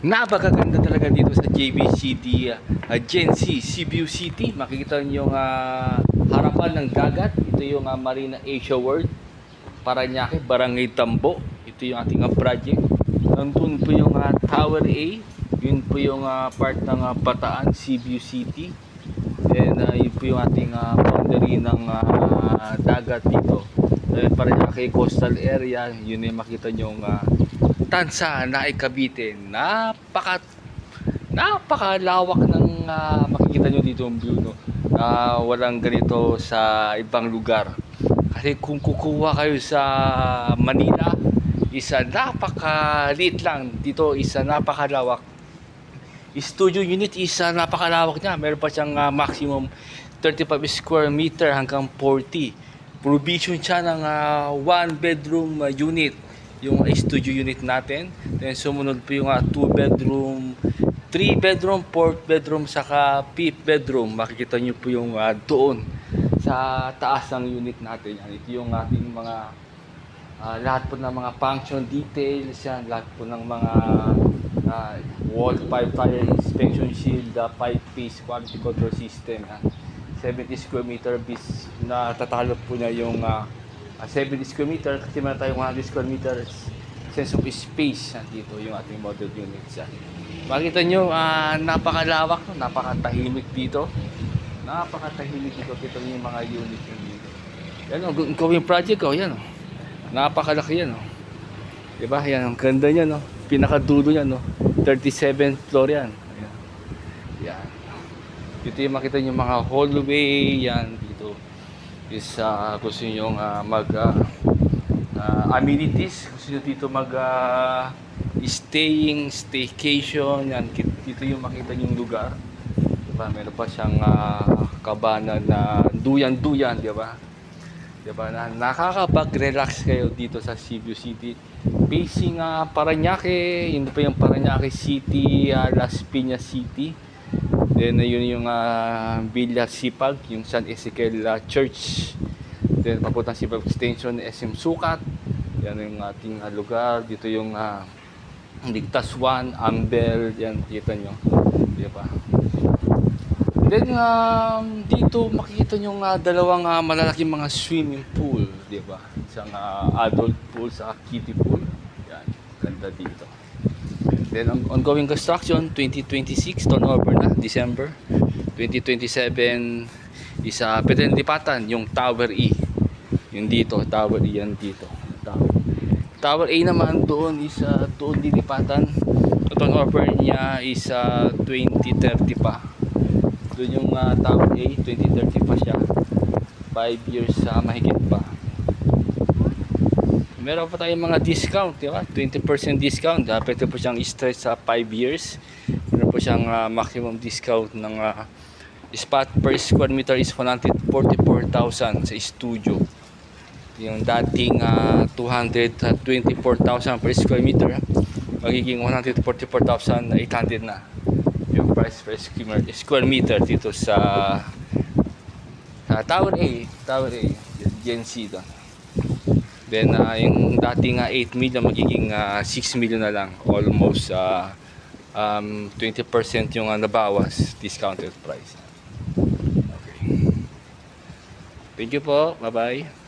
Napakaganda talaga dito sa JB City, Gen C, Cebu City. Makikita niyo yung harapan ng dagat. Ito yung Marina Asia World, Parañaque, Barangay Tambo. Ito yung ating project. Nandun po yung Tower A. Yun po yung part ng Bataan, Cebu City. And yun po yung ating boundary ng dagat dito. Parañaque Coastal Area. Yun yung makita nyo yung Tansa, Naay, Cavite. Napakalawak ng makikita nyo dito yung view, no? Walang ganito sa ibang lugar. Kasi kung kukuha kayo sa Manila, isa napakaliit lang. Dito isa napakalawak. Studio unit isa napakalawak niya. Meron pa siyang maximum 35 square meter hanggang 40. Provision siya ng 1 bedroom unit, yung studio unit natin. Then sumunod po yung 2 bedroom, 3 bedroom, 4 bedroom, saka 5th bedroom. Makikita nyo po yung doon sa taas ng unit natin. Yan. Ito yung ating mga lahat po ng mga function details yan, lahat po ng mga wall pipe fire inspection shield, 5-phase quality control system. 70 square meter bis na tatalop po na yung 70 square meter kasi meron tayong 100 square meters sense of space dito yung ating model units. Makita nyo, napakalawak, napakatahimik dito. Napakatahimik dito. Kita nyo yung mga units dito. Yan o, gawing project o, yan o. Napakalaki yan o. Diba? Yan, ang ganda niya no. Pinakadulo niya no. 37th floor yan. Ayan. Yan. Dito yung makita nyo mga hallway. Yan dito. Is gusto nyo mag amenities. Gusto nyo dito mag staycation. Yan. Dito yung makita nyo yung lugar. Diba? Meron pa siyang kabana na duyan-duyan. Diba? Diba? Nakakapag-relax kayo dito sa Cebu City. Facing Parañaque. Yun pa yung Parañaque City, Las Piñas City. Then yun yung Villa Sipag, yung San Ezekiel Church. Then papuntang Sipag Extension, SM Sukat. Yan yung ating lugar. Dito yung Ligtas 1, Ambel. Yan, kita nyo. Diba? Then dito makikita nyo dalawang malalaking mga swimming pool. Diba? Isang adult pool sa kiddie pool. Yan, ganda dito. Then ongoing construction 2026 turnover na December 2027 is Petendipatan yung Tower E. Yung dito, Tower E yan dito. Tower A naman doon is doon dilipatan. Turnover niya is 2030 pa. Doon yung Tower A 2030 pa siya. 5 years mahigit pa. Meron pa tayong mga discount, di ba? 20% discount. Pwede po siyang stretch sa 5 years. Meron po siyang maximum discount ng spot per square meter is 144,000 sa studio. Yung dating 224,000 per square meter, magiging 144,800 na yung price per square meter dito sa Tower A, Gen C doon. Then yung dating 8 million magiging 6 million na lang. Almost 20% yung nabawas discounted price. Okay. Thank you po. Bye-bye.